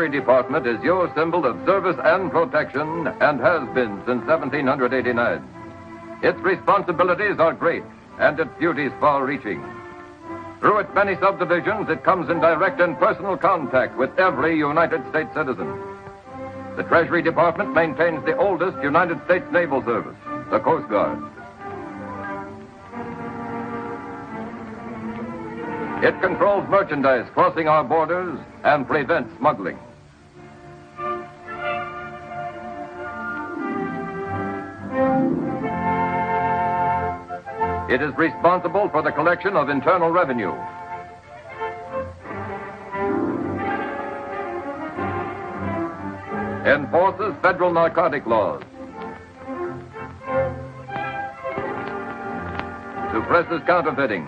Treasury Department is your symbol of service and protection and has been since 1789. Its responsibilities are great and its duties far-reaching. Through its many subdivisions, it comes in direct and personal contact with every United States citizen. The Treasury Department maintains the oldest United States naval service, the Coast Guard. It controls merchandise crossing our borders and prevents smuggling. It is responsible for the collection of internal revenue. Enforces federal narcotic laws. Suppresses counterfeiting.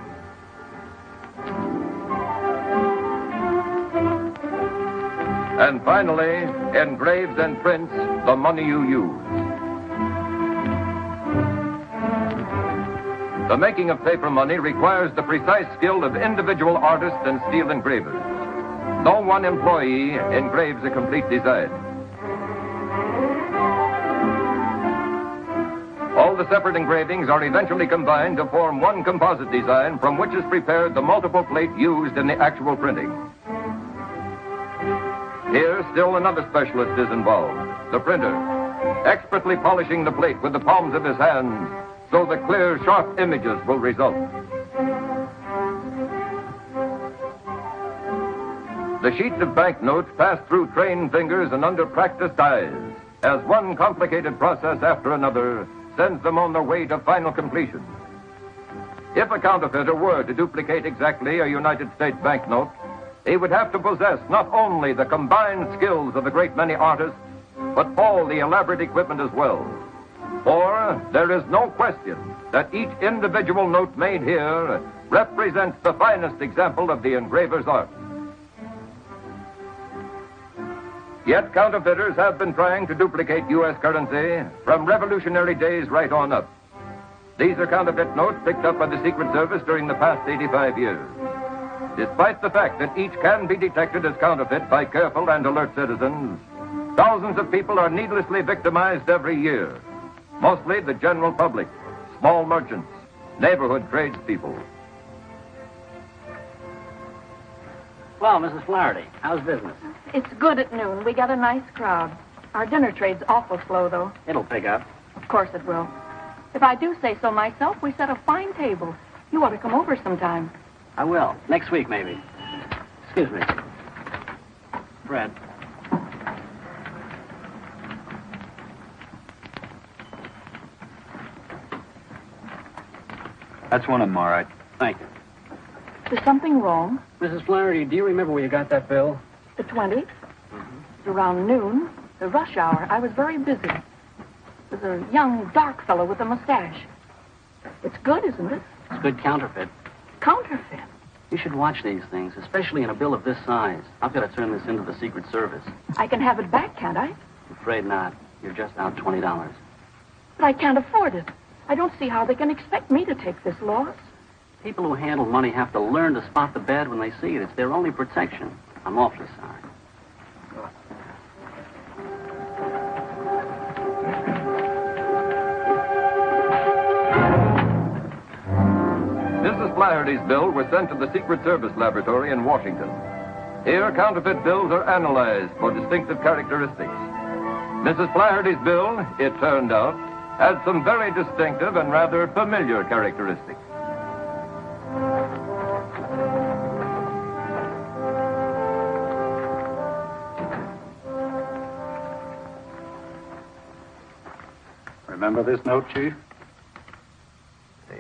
And finally, engraves and prints the money you use. The making of paper money requires the precise skill of individual artists and steel engravers. No one employee engraves a complete design. All the separate engravings are eventually combined to form one composite design from which is prepared the multiple plate used in the actual printing. Here, still another specialist is involved, the printer, expertly polishing the plate with the palms of his hands so the clear, sharp images will result. The sheets of banknotes pass through trained fingers and under practiced eyes as one complicated process after another sends them on their way to final completion. If a counterfeiter were to duplicate exactly a United States banknote, he would have to possess not only the combined skills of a great many artists, but all the elaborate equipment as well. For there is no question that each individual note made here represents the finest example of the engraver's art. Yet counterfeiters have been trying to duplicate U.S. currency from revolutionary days right on up. These are counterfeit notes picked up by the Secret Service during the past 85 years. Despite the fact that each can be detected as counterfeit by careful and alert citizens, thousands of people are needlessly victimized every year. Mostly the general public, small merchants, neighborhood tradespeople. Well, Mrs. Flaherty, how's business? It's good at noon. We got a nice crowd. Our dinner trade's awful slow, though. It'll pick up. Of course it will. If I do say so myself, we set a fine table. You ought to come over sometime. I will. Next week, maybe. Excuse me. Fred. That's one of them, all right. Thank you. Is something wrong? Mrs. Flaherty, do you remember where you got that bill? The 20th? It's around noon, the rush hour. I was very busy. There's a young, dark fellow with a mustache. It's good, isn't it? It's good counterfeit. Counterfeit? You should watch these things, especially in a bill of this size. I've got to turn this into the Secret Service. I can have it back, can't I? I'm afraid not. You're just out $20. But I can't afford it. I don't see how they can expect me to take this loss. People who handle money have to learn to spot the bad when they see it. It's their only protection. I'm awfully sorry. Mrs. Flaherty's bill was sent to the Secret Service laboratory in Washington. Here, counterfeit bills are analyzed for distinctive characteristics. Mrs. Flaherty's bill, it turned out, had some very distinctive and rather familiar characteristics. Remember this note, Chief?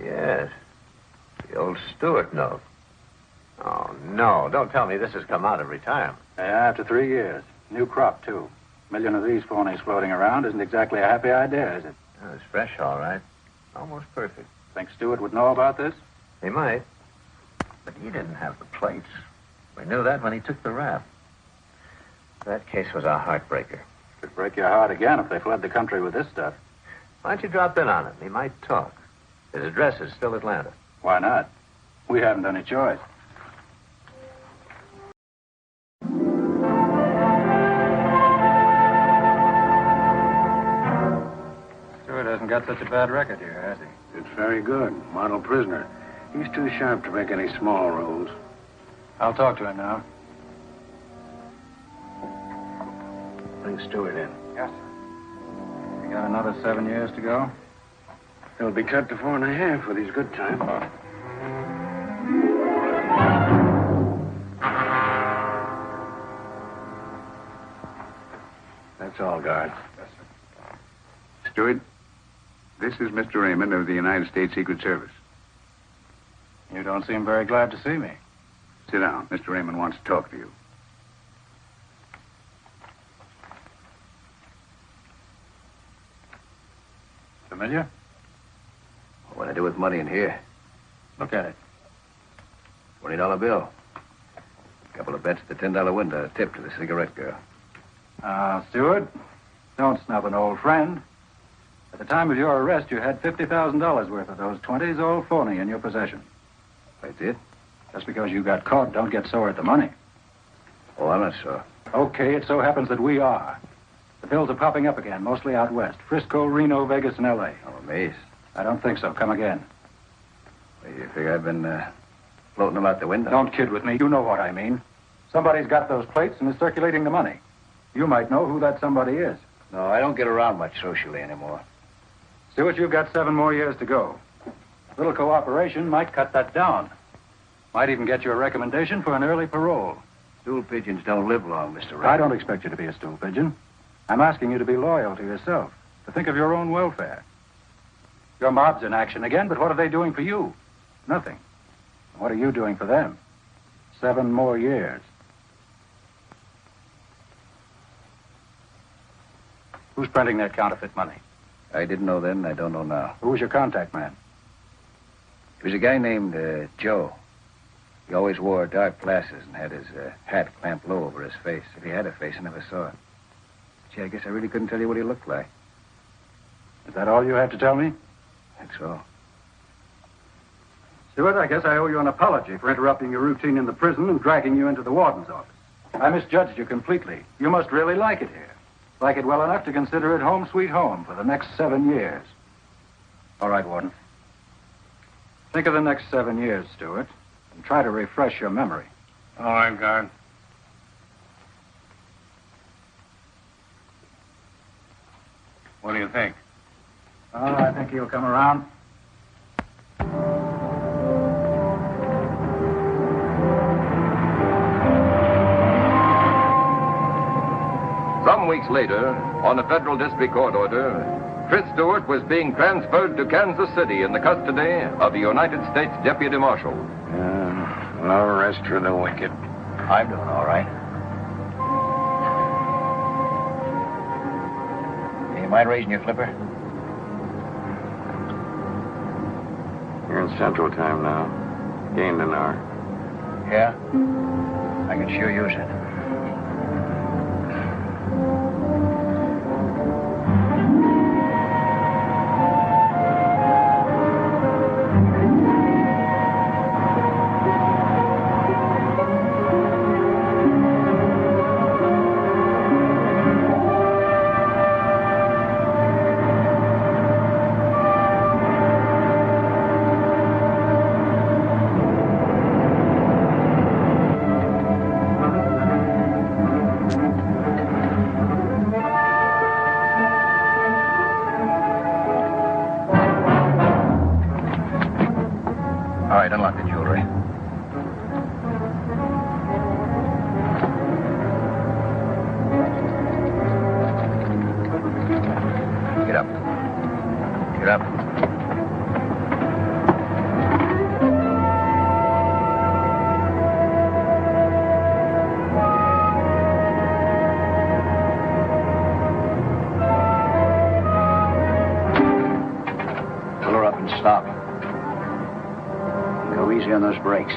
Yes. The old Stuart note. Oh, no. Don't tell me this has come out every time. Yeah, after 3 years. New crop, too. A million of these phonies floating around isn't exactly a happy idea, is it? Oh, it's fresh, all right. Almost perfect. Think Stuart would know about this? He might. But he didn't have the plates. We knew that when he took the rap. That case was a heartbreaker. Could break your heart again if they fled the country with this stuff. Why don't you drop in on him? He might talk. His address is still Atlanta. Why not? We haven't any choice. got such a bad record here, has he? It's very good. Model prisoner. He's too sharp to make any small rolls. I'll talk to him now. Bring Stuart in. Yes, sir. You got another 7 years to go? He'll be cut to 4.5 with his good time. That's all, guard. Yes, sir. Stuart, this is Mr. Raymond of the United States Secret Service. You don't seem very glad to see me. Sit down. Mr. Raymond wants to talk to you. Familiar? What do I do with money in here? Look at it. $20 bill. Couple of bets at the $10 window. A tip to the cigarette girl. Stuart, don't snub an old friend. At the time of your arrest, you had $50,000 worth of those 20s all phony in your possession. I did? Just because you got caught, don't get sore at the money. Oh, I'm not sure. Okay, it so happens that we are. The bills are popping up again, mostly out west. Frisco, Reno, Vegas, and L.A. I'm amazed. I don't think so. Come again. Well, you figure I've been floating them out the window? Don't kid with me. You know what I mean. Somebody's got those plates and is circulating the money. You might know who that somebody is. No, I don't get around much socially anymore. Stuart, you've got 7 more years to go. A little cooperation might cut that down. Might even get you a recommendation for an early parole. Stool pigeons don't live long, Mr. Raymond. I don't expect you to be a stool pigeon. I'm asking you to be loyal to yourself, to think of your own welfare. Your mob's in action again, but what are they doing for you? Nothing. What are you doing for them? 7 more years. Who's printing that counterfeit money? I didn't know then, and I don't know now. Who was your contact man? It was a guy named Joe. He always wore dark glasses and had his hat clamped low over his face. If he had a face, I never saw it. Gee, I guess I really couldn't tell you what he looked like. Is that all you have to tell me? That's all. Stuart, I guess I owe you an apology for interrupting your routine in the prison and dragging you into the warden's office. I misjudged you completely. You must really like it here. Like it well enough to consider it home sweet home for the next 7 years. All right, Warden. Think of the next 7 years, Stuart, and try to refresh your memory. All right, guard. What do you think? Oh, I think he'll come around. Some weeks later, on a federal district court order, Chris Stuart was being transferred to Kansas City in the custody of the United States Deputy Marshal. No rest for the wicked. I'm doing all right. You mind raising your flipper? You're in Central Time now. Gained an hour. Yeah? I can sure use it. All right, unlock the jewelry. Get up. Get up. Pull her up and stop. Go easy on those brakes.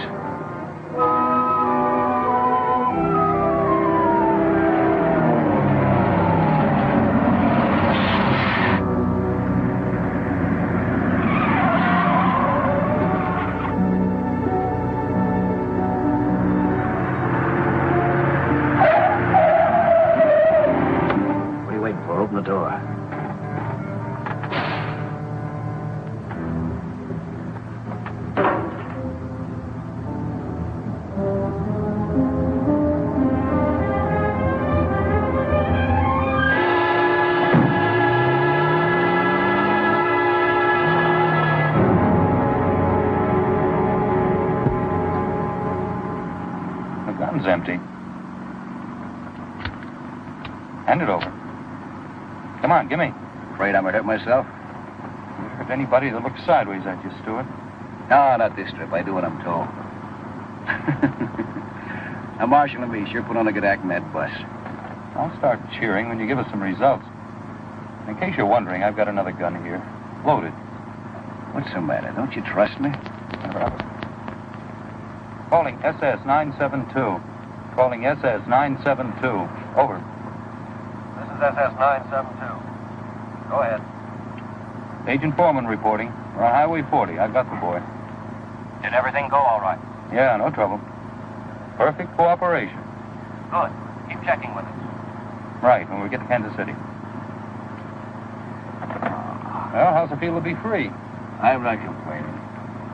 What are you waiting for? Open the door. Hand it over. Come on, give me. Afraid I might hurt myself? You hurt anybody that looks sideways at you, Stuart. No, not this trip. I do what I'm told. Now, Marshal and me sure put on a good act in that bus. I'll start cheering when you give us some results. In case you're wondering, I've got another gun here. Loaded. What's the matter? Don't you trust me? Calling SS-972. Calling SS-972. Over. This is SS-972. Go ahead. Agent Foreman reporting. We're on Highway 40. I've got the boy. Did everything go all right? Yeah, no trouble. Perfect cooperation. Good. Keep checking with us. Right, when we get to Kansas City. Well, how's it feel to be free? I'm not complaining.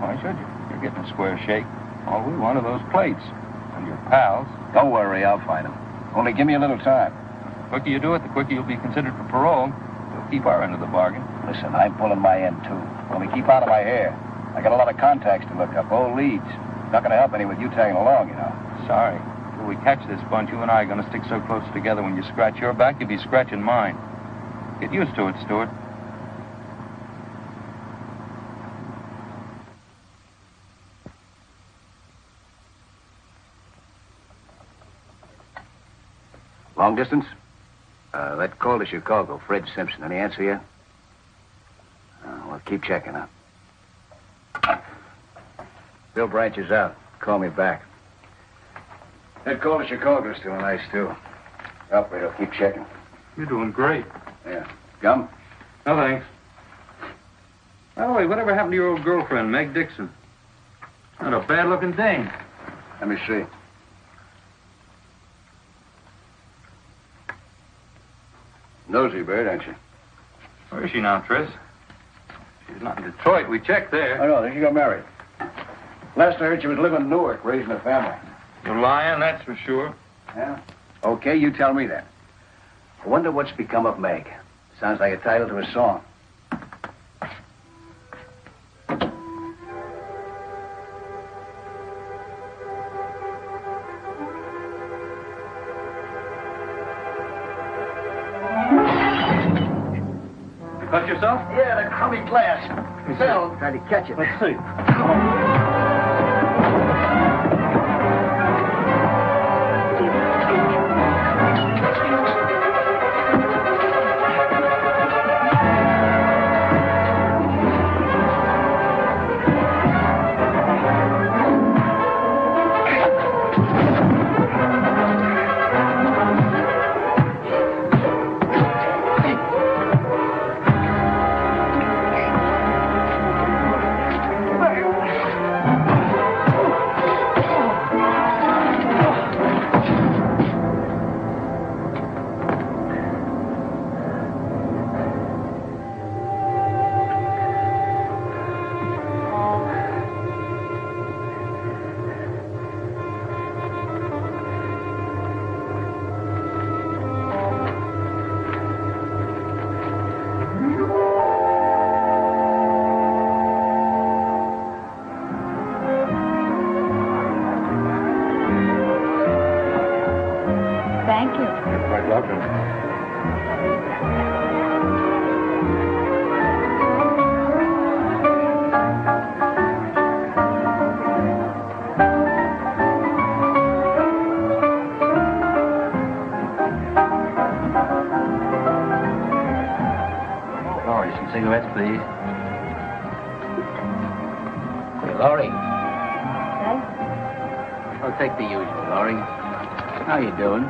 Why should you? You're getting a square shake. All we want are those plates. And your pals. Don't worry, I'll find them. Only give me a little time. The quicker you do it, the quicker you'll be considered for parole. We'll keep our end of the bargain. Listen, I'm pulling my end, too. Only keep out of my hair. I got a lot of contacts to look up, old leads. Not going to help any with you tagging along, you know. Sorry. Till we catch this bunch, you and I are going to stick so close together when you scratch your back, you'll be scratching mine. Get used to it, Stuart. Long distance? That call to Chicago, Fred Simpson. Any answer yet? Well, keep checking, huh? Bill Branch is out. Call me back. That call to Chicago's still nice, too. Operator, keep checking. You're doing great. Yeah. Gum? No, thanks. Oh, wait, whatever happened to your old girlfriend, Meg Dixon? Not a bad-looking dame. Let me see. Nosy bird, aren't you? Where is she now, Tris? She's not in Detroit. We checked there. Oh, no, then she got married. Last I heard, she was living in Newark, raising a family. You're lying, that's for sure. Yeah? Okay, you tell me that. I wonder what's become of Meg. Sounds like a title to a song. You cut yourself? Yeah, the crummy glass. Phil tried to catch it. Let's see. Thank you. You're quite welcome. Laurie, some cigarettes, please. Hey, Laurie. I'll take the usual, Laurie. How you doing?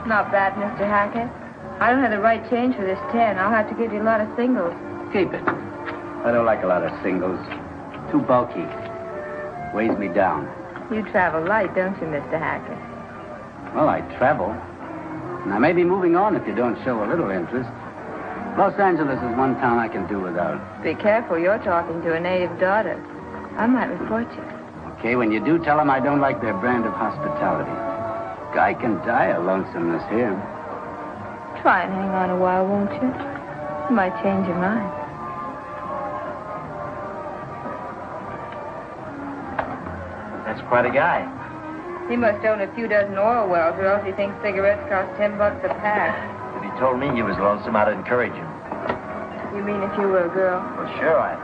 Not bad, Mr. Hackett. I don't have the right change for this 10. I'll have to give you a lot of singles. Keep it. I don't like a lot of singles. Too bulky. Weighs me down. You travel light, don't you, Mr. Hackett? Well, I travel. And I may be moving on if you don't show a little interest. Los Angeles is one town I can do without. Be careful, you're talking to a native daughter. I might report you. Okay, when you do, tell them I don't like their brand of hospitality. Guy can die of lonesomeness here. Try and hang on a while, won't you? You might change your mind. That's quite a guy. He must own a few dozen oil wells, or else he thinks cigarettes cost $10 a pack. Did he told me you was lonesome, I'd encourage you. You mean if you were a girl? Well, sure I am.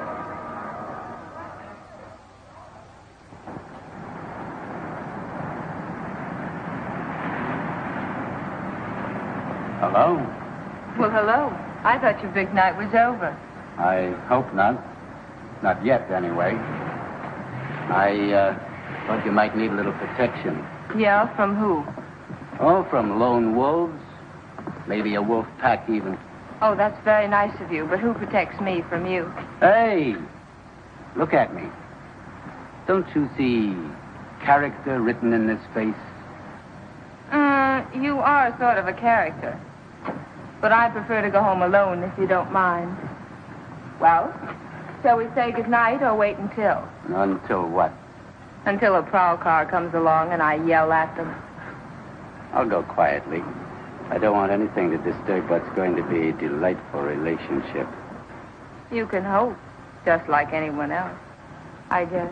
Hello? Well, hello. I thought your big night was over. I hope not. Not yet, anyway. I thought you might need a little protection. Yeah, from who? Oh, from lone wolves. Maybe a wolf pack, even. Oh, that's very nice of you, but who protects me from you? Hey! Look at me. Don't you see character written in this face? You are sort of a character. But I prefer to go home alone, if you don't mind. Well, shall we say goodnight or wait until? Until what? Until a prowl car comes along and I yell at them. I'll go quietly. I don't want anything to disturb what's going to be a delightful relationship. You can hope, just like anyone else, I guess.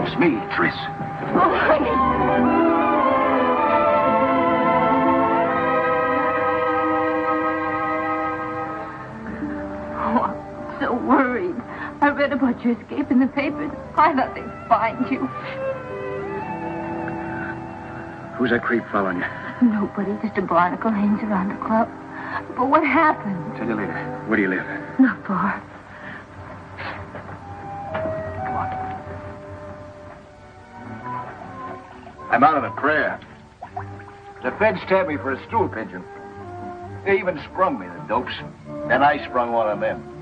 It's me, Tris. Oh, honey. So worried. I read about your escape in the papers. I thought they'd find you. Who's that creep following you? Nobody, just a barnacle hangs around the club. But what happened? Tell you later. Where do you live? Not far. I'm out of the prayer. The feds tapped me for a stool pigeon. They even sprung me, the dopes. Then I sprung one of them.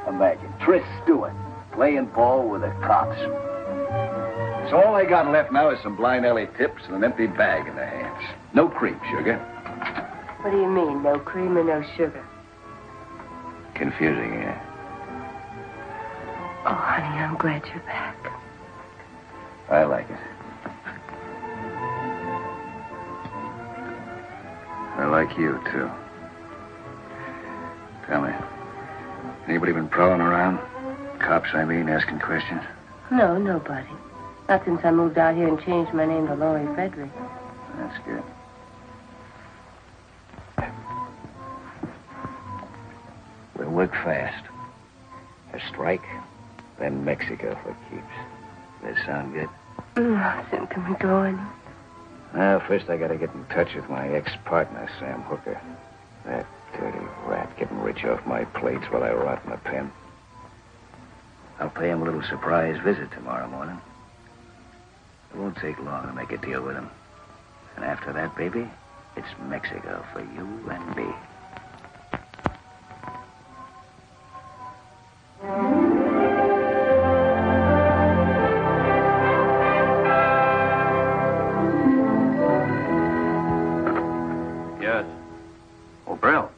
Imagine, Tris Stuart playing ball with the cops. So all I got left now is some blind alley tips and an empty bag in their hands. No cream, sugar. What do you mean, no cream or no sugar? Confusing, yeah. Oh, honey, I'm glad you're back. I like it. I like you, too. Tell me, anybody been prowling around? Cops, I mean, asking questions? No, nobody. Not since I moved out here and changed my name to Laurie Frederick. That's good. We'll work fast. A strike, then Mexico for keeps. Does that sound good? Soon can we go in? Well, first I gotta get in touch with my ex-partner, Sam Hooker. That dirty rat getting rich off my plates while I rot in the pen. I'll pay him a little surprise visit tomorrow morning. It won't take long to make a deal with him. And after that, baby, it's Mexico for you and me. Yes. Oh, Brill.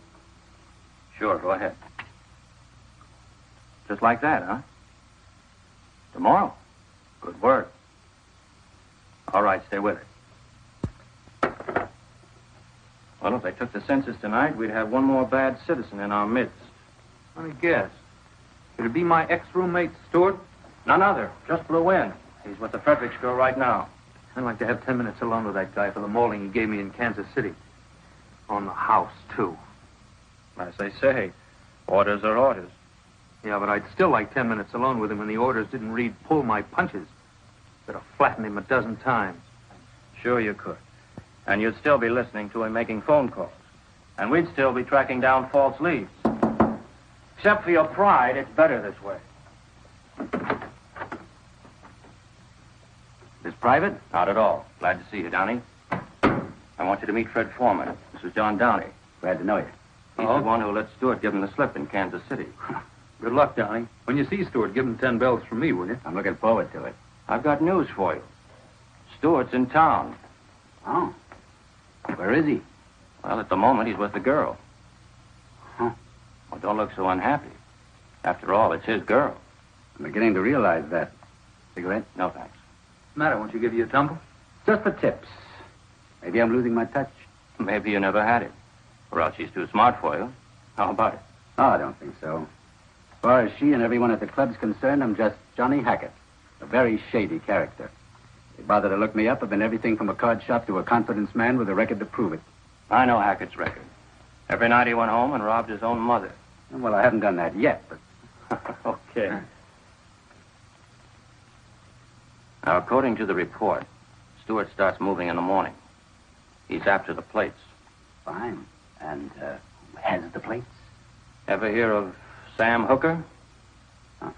Sure, go ahead. Just like that, huh? Tomorrow? Good work. All right, stay with it. Well, if they took the census tonight, we'd have one more bad citizen in our midst. Let me guess. Could it be my ex-roommate, Stuart? None other. Just blew in. He's with the Fredericks girl right now. I'd like to have 10 minutes alone with that guy for the mauling he gave me in Kansas City. On the house, too. As they say, orders are orders. Yeah, but I'd still like 10 minutes alone with him when the orders didn't read pull my punches. Could have flattened him a dozen times. Sure you could. And you'd still be listening to him making phone calls. And we'd still be tracking down false leads. Except for your pride, it's better this way. This private? Not at all. Glad to see you, Downey. I want you to meet Fred Foreman. This is John Downey. Glad to know you. He's the one who let Stuart give him the slip in Kansas City. Good luck, Downey. When you see Stuart, give him 10 bells from me, will you? I'm looking forward to it. I've got news for you. Stuart's in town. Oh. Where is he? Well, at the moment, he's with the girl. Huh. Well, don't look so unhappy. After all, it's his girl. I'm beginning to realize that. Cigarette? No, thanks. What's the matter? Won't you give you a tumble? Just for tips. Maybe I'm losing my touch. Maybe you never had it. Or else she's too smart for you. How about it? Oh, I don't think so. As far as she and everyone at the club's concerned, I'm just Johnny Hackett, a very shady character. If you bother to look me up, I've been everything from a card shop to a confidence man with a record to prove it. I know Hackett's record. Every night he went home and robbed his own mother. Well, I haven't done that yet, but... Okay. Now, according to the report, Stuart starts moving in the morning. He's after the plates. Fine. And, who has the plates? Ever hear of Sam Hooker? Uh-uh.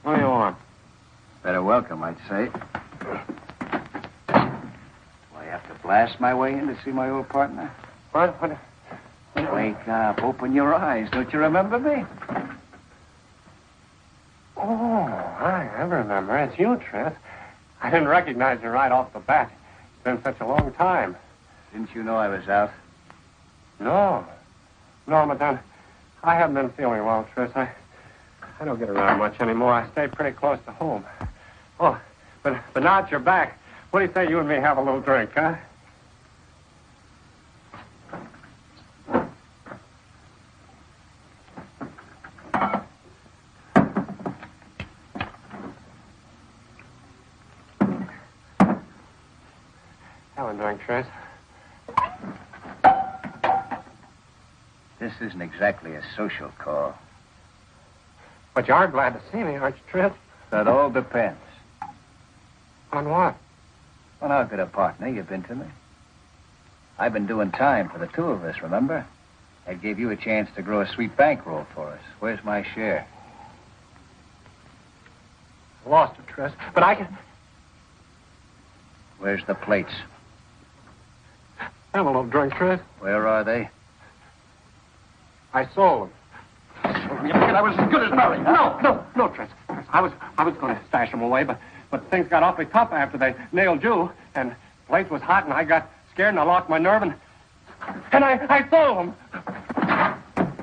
What do you want? Better welcome, I'd say. Do I have to blast my way in to see my old partner? What? Wake up. Open your eyes. Don't you remember me? Oh, I remember. It's you, Trent. I didn't recognize you right off the bat. It's been such a long time. Didn't you know I was out? No, madame. I haven't been feeling well, Tris. I don't get around much anymore. I stay pretty close to home. Oh, but now that you're back, what do you say you and me have a little drink, huh? Have a drink, Tris. This isn't exactly a social call. But you are glad to see me, aren't you, Tris? That all depends. On what? Well, how good a partner you've been to me. I've been doing time for the two of us, remember? I gave you a chance to grow a sweet bankroll for us. Where's my share? I lost it, Tris, but I can... Where's the plates? Have a little drink, Tris. Where are they? I sold them. You figured I was as good as married? No, Tris. I was going to stash them away, but things got awfully tough after they nailed you, and the place was hot, and I got scared, and I lost my nerve, and I sold them.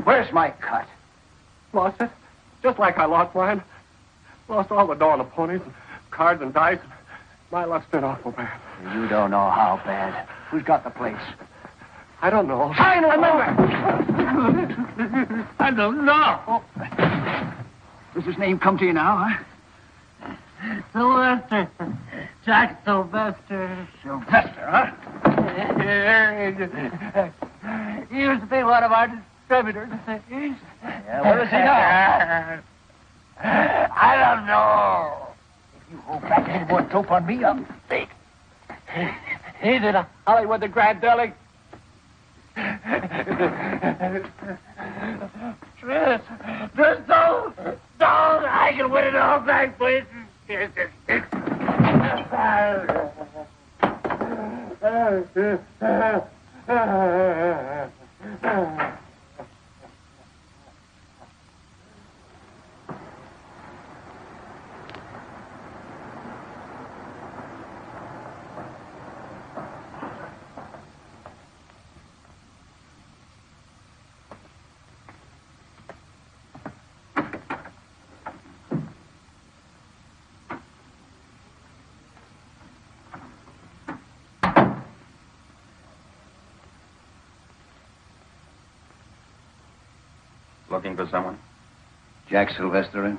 Where's my cut? Lost it? Just like I lost mine. Lost all the dough on the ponies, and cards and dice. My luck's been awful bad. You don't know how bad. Who's got the plates? I don't know. I don't know. I don't know. Does his name come to you now, huh? Sylvester. Jack Sylvester. Sylvester, huh? He used to be one of our distributors. Yeah, where is he now? I don't know. If you hold back any more dope on me, I'll speak. He's in Hollywood, the Grand Deli. Tris, don't! I can win it all back, please. Looking for someone? Jack Sylvester in?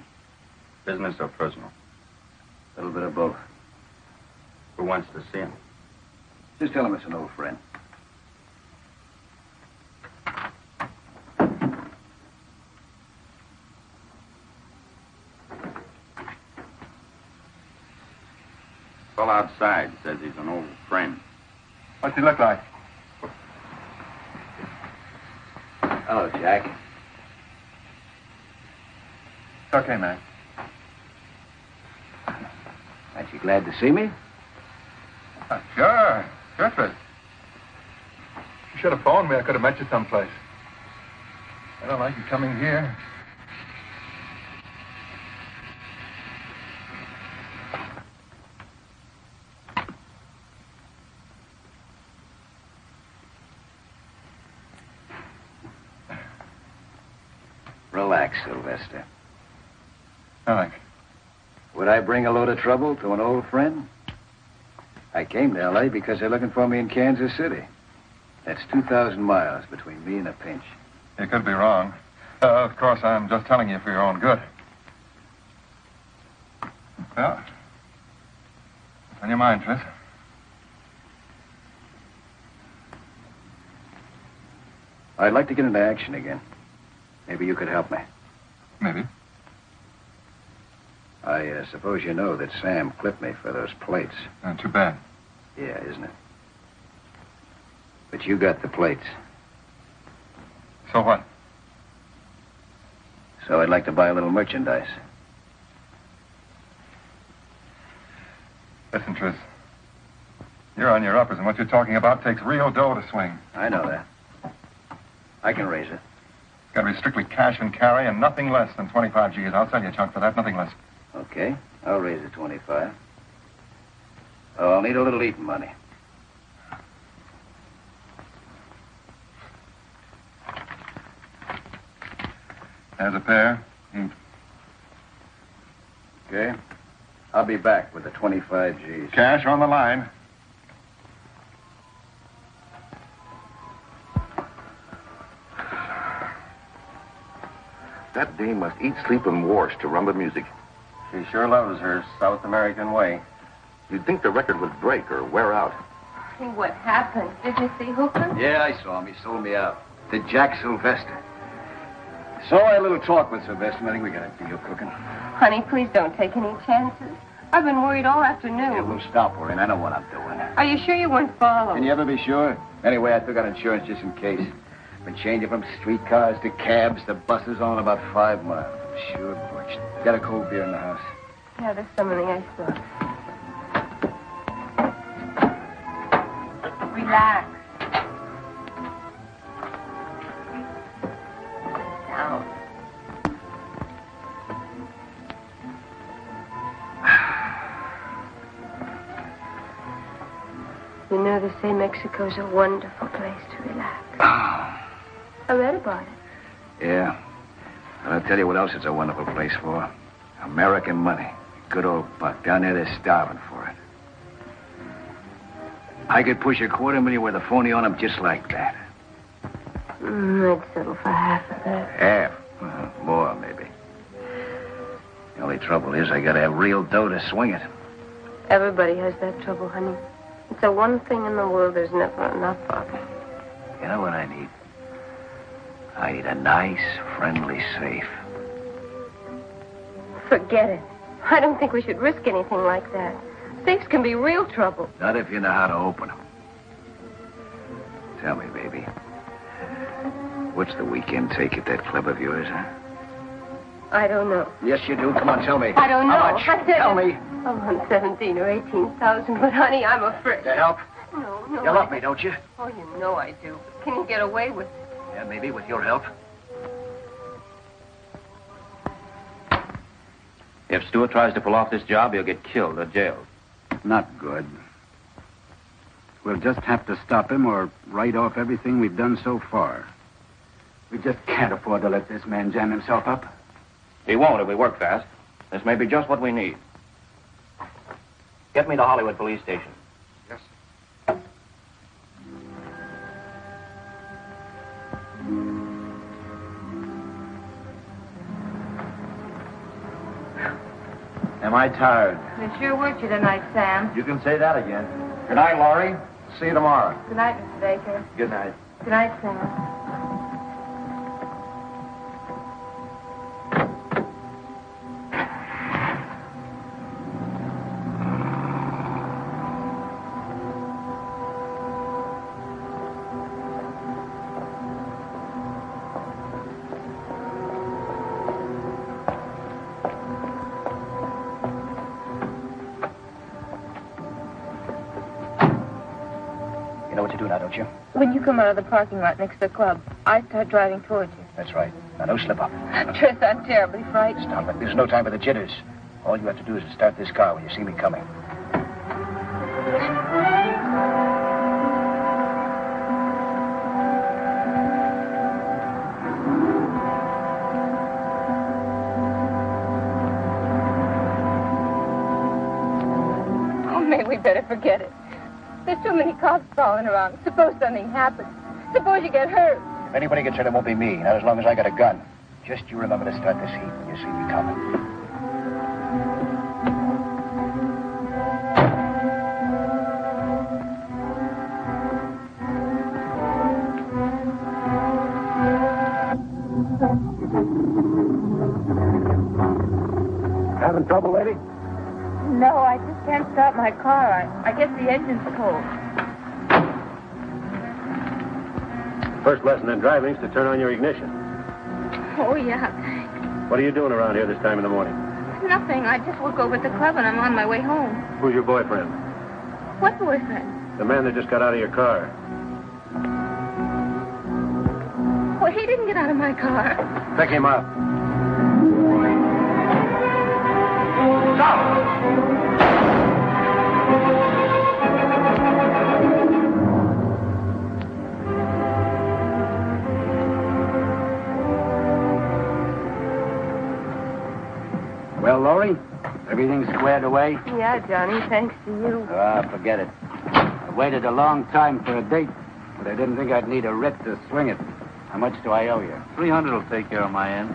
Business or personal? A little bit of both. Who wants to see him? Just tell him it's an old friend. Fellow outside says he's an old friend. What's he look like? Hello, Jack. It's okay, man. Aren't you glad to see me? Sure. Sure, Tris. You should have phoned me. I could have met you someplace. I don't like you coming here. Relax, Sylvester. Thanks. Would I bring a load of trouble to an old friend? I came to L.A. because they're looking for me in Kansas City. That's 2,000 miles between me and a pinch. You could be wrong. Of course, I'm just telling you for your own good. Well, what's on your mind, Tris? I'd like to get into action again. Maybe you could help me. Maybe. I suppose you know that Sam clipped me for those plates. Too bad. Yeah, isn't it? But you got the plates. So what? So I'd like to buy a little merchandise. Listen, Tris. You're on your uppers, and what you're talking about takes real dough to swing. I know that. I can raise it. It's got to be strictly cash and carry and nothing less than 25 G's. I'll sell you a chunk for that, nothing less. Okay, I'll raise it 25. Oh, I'll need a little eating money. There's a pair. Okay. I'll be back with the 25 G's. Cash on the line. That dame must eat, sleep, and wash to rumba music. She sure loves her South American way. You'd think the record would break or wear out. See what happened. Did you see Hooker? Yeah, I saw him. He sold me out. The Jack Sylvester. So I had a little talk with Sylvester. I think we got a deal cooking. Honey, please don't take any chances. I've been worried all afternoon. Yeah, we'll stop worrying. I know what I'm doing. Are you sure you weren't followed? Can you ever be sure? Anyway, I took out insurance just in case. Been changing from streetcars to cabs to buses all in about 5 miles. I'm sure butched. Got a cold beer in the house. Yeah, there's some in the icebox. Relax. Down. You know, they say Mexico's a wonderful place to relax. I read about it. Yeah. And I'll tell you what else it's a wonderful place for. American money. Good old buck. Down there, they're starving for it. I could push $250,000 with a phony on them just like that. I'd settle for half of that. Half? More, maybe. The only trouble is I gotta have real dough to swing it. Everybody has that trouble, honey. It's the one thing in the world there's never enough of. You know what I need? I need a nice, friendly safe. Forget it. I don't think we should risk anything like that. Safes can be real trouble. Not if you know how to open them. Tell me, baby. What's the weekend take at that club of yours, huh? I don't know. Yes, you do. Come on, tell me. I don't know. How much? Tell me. I want 17 or 18,000, but honey, I'm afraid. To help? No. You love me, don't you? Oh, you know I do. But can you get away with it? Yeah, maybe with your help. If Stuart tries to pull off this job, he'll get killed or jailed. Not good. We'll just have to stop him or write off everything we've done so far. We just can't afford to let this man jam himself up. He won't if we work fast. This may be just what we need. Get me to Hollywood Police Station. Yes. Am I tired? They sure worked you tonight, Sam. You can say that again. Good night, Laurie. See you tomorrow. Good night, Mr. Baker. Good night. Good night, Sam. do now, don't you? When you come out of the parking lot next to the club, I start driving towards you. That's right. Now, don't slip up. Tris, I'm terribly frightened. Stop it. There's no time for the jitters. All you have to do is to start this car when you see me coming. Oh, maybe we better forget it. There's too many cops crawling around. Suppose something happens. Suppose you get hurt. If anybody gets hurt, it won't be me. Not as long as I got a gun. Just you remember to start this heat when you see me coming. Having trouble, lady? No, I just can't start my car. I guess the engine's cold. First lesson in driving is to turn on your ignition. Oh, yeah, thanks. What are you doing around here this time in the morning? Nothing. I just look over at the club and I'm on my way home. Who's your boyfriend? What boyfriend? The man that just got out of your car. Well, he didn't get out of my car. Pick him up. Stop! Well, Laurie, everything squared away? Yeah, Johnny, thanks to you. Ah, forget it. I waited a long time for a date, but I didn't think I'd need a writ to swing it. How much do I owe you? 300 will take care of my end.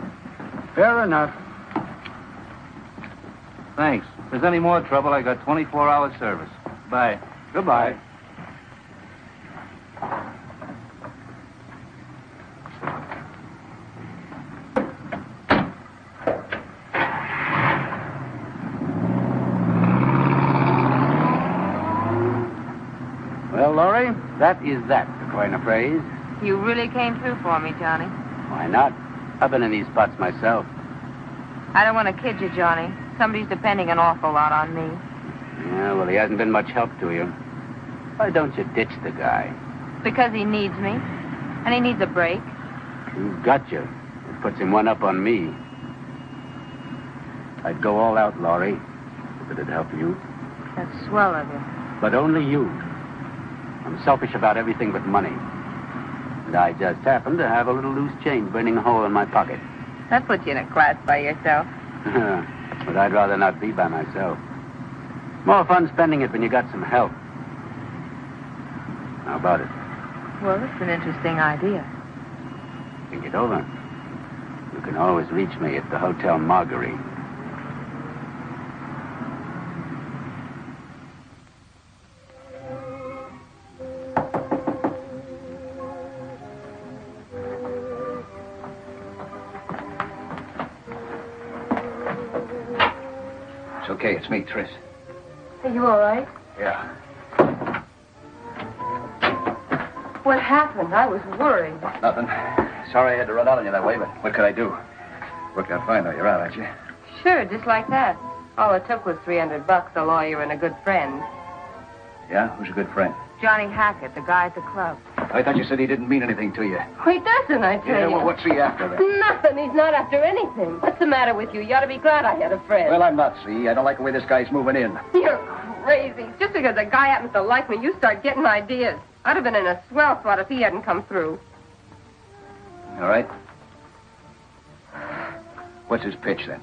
Fair enough. Thanks. If there's any more trouble, I got 24-hour service. Bye. Goodbye. Well, Laurie, that is that, to coin a phrase. You really came through for me, Johnny. Why not? I've been in these spots myself. I don't want to kid you, Johnny. Somebody's depending an awful lot on me. Yeah, well, he hasn't been much help to you. Why don't you ditch the guy? Because he needs me. And he needs a break. You've got you. It puts him one up on me. I'd go all out, Laurie, if it'd help you. That's swell of you. But only you. I'm selfish about everything but money. And I just happen to have a little loose change burning a hole in my pocket. That puts you in a class by yourself. But I'd rather not be by myself. More fun spending it when you got some help. How about it? Well, it's an interesting idea. Think it over. You can always reach me at the Hotel Marguerite. It's okay. It's me, Tris. Are you all right? Yeah. What happened? I was worried. Nothing. Sorry I had to run out on you that way, but what could I do? Worked out fine, though. You're out, aren't you? Sure, just like that. All it took was $300, a lawyer, and a good friend. Yeah? Who's a good friend? Johnny Hackett, the guy at the club. I thought you said he didn't mean anything to you. He doesn't, I tell Yeah, you. well, what's he after, then? Nothing. He's not after anything. What's the matter with you? You ought to be glad I had a friend. Well, I'm not, see. I don't like the way this guy's moving in. You're crazy. Just because a guy happens to like me, you start getting ideas. I'd have been in a swell spot if he hadn't come through. All right. What's his pitch, then?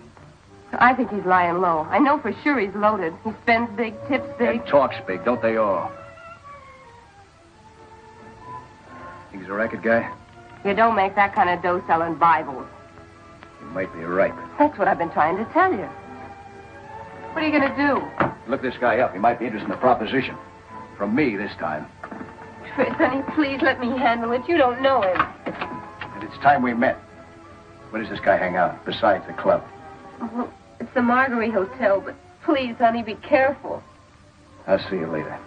I think he's lying low. I know for sure he's loaded. He spends big, tips big. And talks big, don't they all? Think he's a racket guy? You don't make that kind of dough selling Bibles. You might be right. That's what I've been trying to tell you. What are you going to do? Look this guy up. He might be interested in the proposition. From me this time. Tris, honey, please let me handle it. You don't know him. And it's time we met. Where does this guy hang out, besides the club? Well, it's the Marguerite Hotel, but please, honey, be careful. I'll see you later.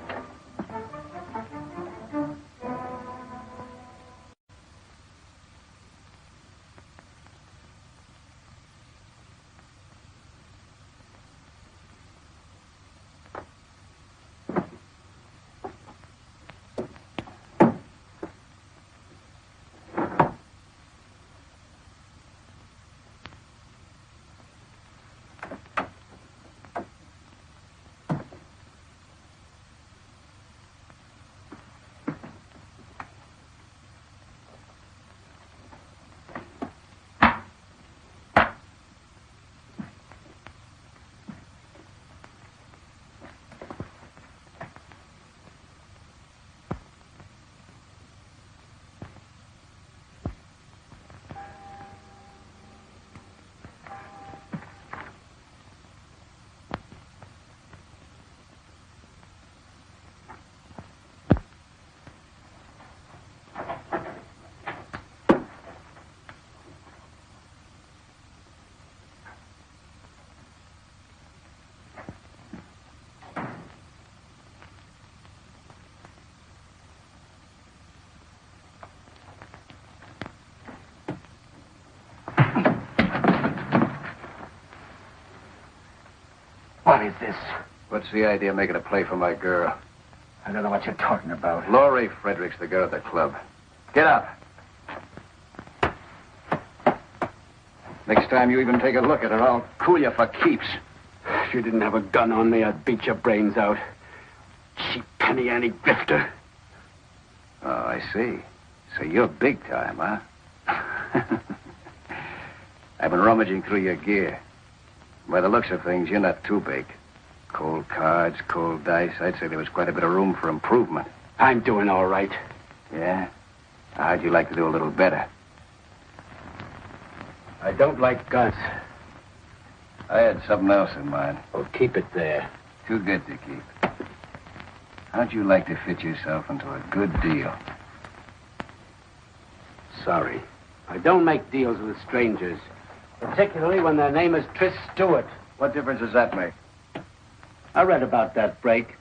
with this. What's the idea of making a play for my girl? I don't know what you're talking about. Laurie Frederick's the girl at the club. Get up. Next time you even take a look at her, I'll cool you for keeps. If you didn't have a gun on me, I'd beat your brains out. Cheap penny ante grifter. Oh, I see. So you're big time, huh? I've been rummaging through your gear. By the looks of things, you're not too big. Cold cards, cold dice. I'd say there was quite a bit of room for improvement. I'm doing all right. Yeah? How'd you like to do a little better? I don't like guns. I had something else in mind. Oh, keep it there. Too good to keep. How'd you like to fit yourself into a good deal? Sorry. I don't make deals with strangers. Particularly when their name is Tris Stuart. What difference does that make? I read about that break.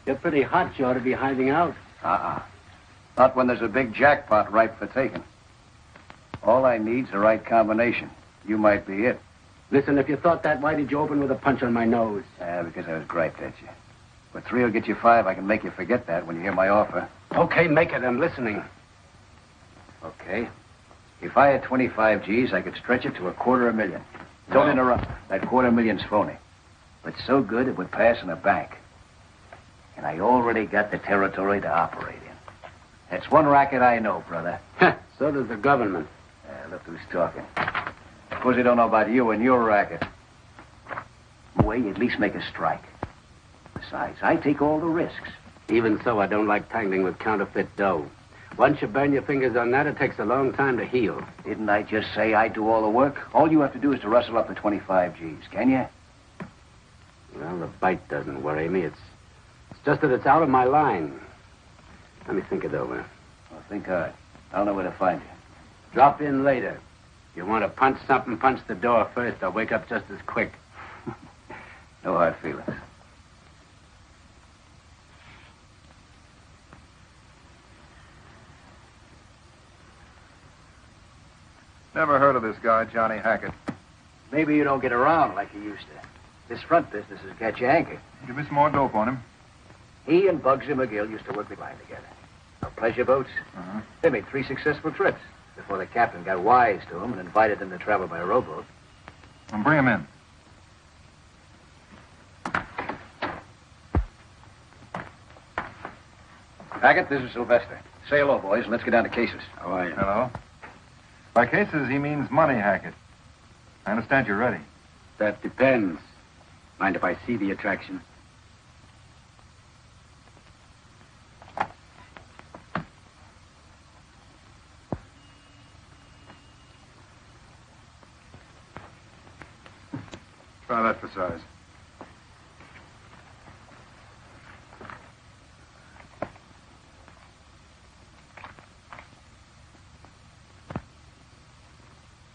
You're pretty hot. You ought to be hiding out. Not when there's a big jackpot ripe for taking. All I need's the right combination. You might be it. Listen, if you thought that, why did you open with a punch on my nose? Because I was griped at you. But 3 will get you 5. I can make you forget that when you hear my offer. Okay, make it. I'm listening. Okay. If I had 25 G's, I could stretch it to $250,000. Don't interrupt. That $250,000's phony. But so good it would pass in a bank. And I already got the territory to operate in. That's one racket I know, brother. So does the government. Look who's talking. Suppose they don't know about you and your racket. Way, you at least make a strike. Besides, I take all the risks. Even so, I don't like tangling with counterfeit dough. Once you burn your fingers on that, it takes a long time to heal. Didn't I just say I do all the work? All you have to do is to rustle up the 25 G's, can you? Well, the bite doesn't worry me. It's just that it's out of my line. Let me think it over. Well, think hard. I'll know where to find you. Drop in later. You want to punch something, punch the door first. I'll wake up just as quick. No hard feelings. Never heard of this guy, Johnny Hackett. Maybe you don't get around like you used to. This front business has got you anchored. Give me some more dope on him. He and Bugsy McGill used to work the line together. On pleasure boats. They made 3 successful trips before the captain got wise to them and invited them to travel by rowboat. Well, bring him in. Hackett, this is Sylvester. Say hello, boys, and let's get down to cases. How are you? Hello. By cases, he means money, Hackett. I understand you're ready. That depends. Mind if I see the attraction? Try that for size.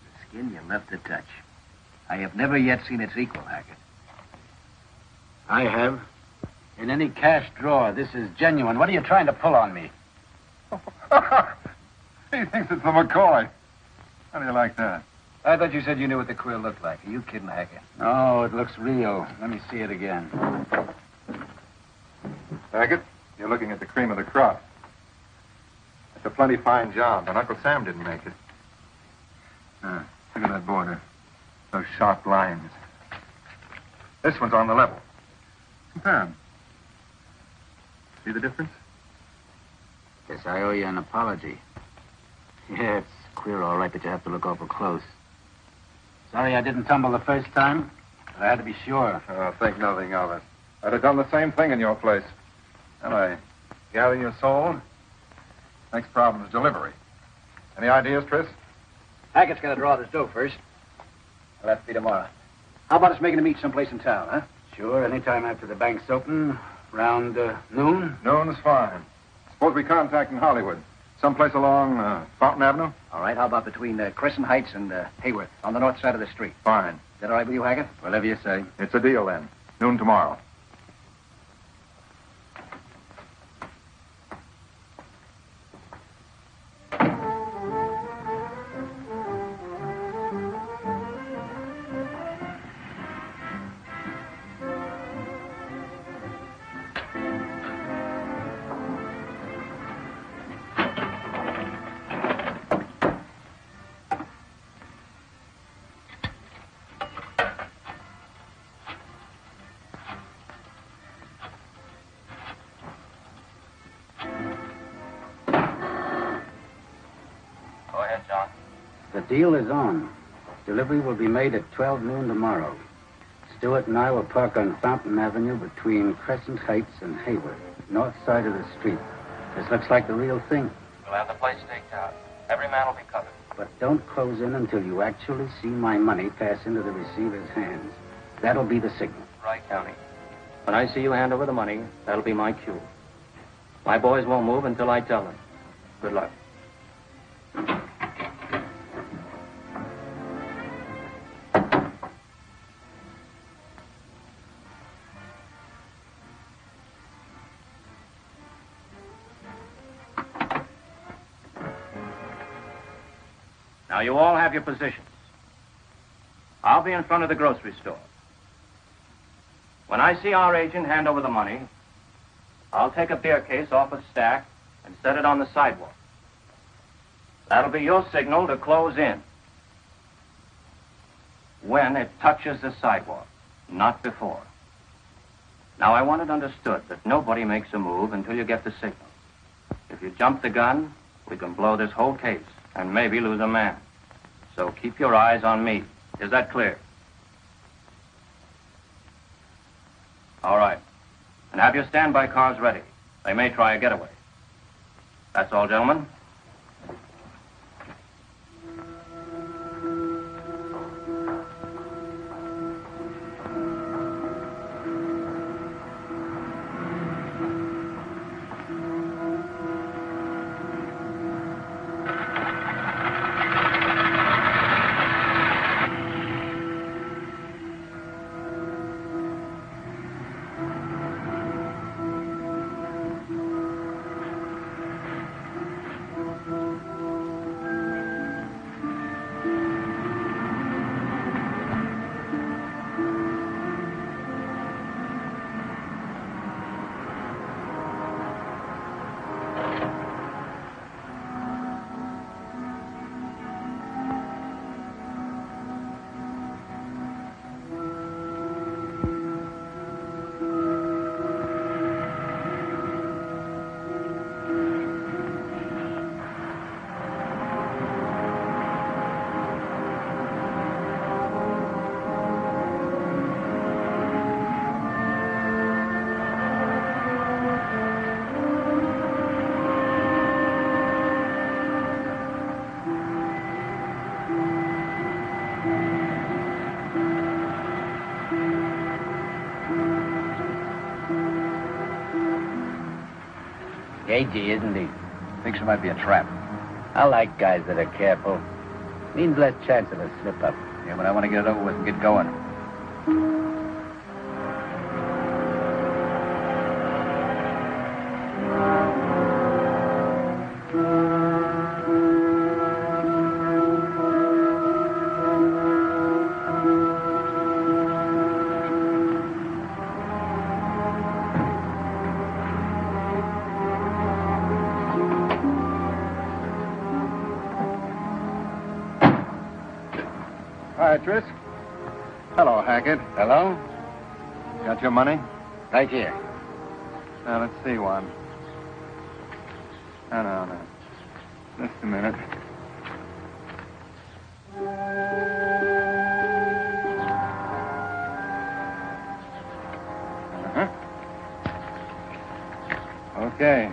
The skin you love to touch. I have never yet seen its equal, Hackett. I have. In any cash drawer, this is genuine. What are you trying to pull on me? He thinks it's the McCoy. How do you like that? I thought you said you knew what the quill looked like. Are you kidding, Hackett? Oh, it looks real. Let me see it again. Hackett, you're looking at the cream of the crop. It's a plenty fine job, but Uncle Sam didn't make it. Look at that border. Those sharp lines. This one's on the level. Compare 'em. See the difference? Guess I owe you an apology. Yeah, it's queer, all right, that you have to look awful close. Sorry I didn't tumble the first time, but I had to be sure. Think nothing of it. I'd have done the same thing in your place. And I gather your soul. Next problem is delivery. Any ideas, Tris? Hackett's got to draw this dough first. I'll have to be tomorrow. How about us making a meet someplace in town, huh? Sure, anytime after the bank's open, around noon. Noon is fine. Suppose we contact in Hollywood. Someplace along Fountain Avenue? All right, how about between Crescent Heights and Hayworth, on the north side of the street? Fine. Is that all right with you, Hackett? Whatever you say. It's a deal, then. Noon tomorrow. The deal is on. Delivery will be made at 12 noon tomorrow. Stuart and I will park on Fountain Avenue between Crescent Heights and Hayward, north side of the street. This looks like the real thing. We'll have the place staked out. Every man will be covered. But don't close in until you actually see my money pass into the receiver's hands. That'll be the signal. Right, County. When I see you hand over the money, that'll be my cue. My boys won't move until I tell them. Good luck. Now, you all have your positions. I'll be in front of the grocery store. When I see our agent hand over the money, I'll take a beer case off a stack and set it on the sidewalk. That'll be your signal to close in. When it touches the sidewalk, not before. Now, I want it understood that nobody makes a move until you get the signal. If you jump the gun, we can blow this whole case and maybe lose a man. So keep your eyes on me. Is that clear? All right. And have your standby cars ready. They may try a getaway. That's all, gentlemen. Cagey, isn't he? Thinks it might be a trap. I like guys that are careful. Means less chance of a slip-up. Yeah, but I want to get it over with and get going. Hi, Tris. Hello, Hackett. Hello? Got your money? Right here. Now, let's see one. No. Just a minute. Okay.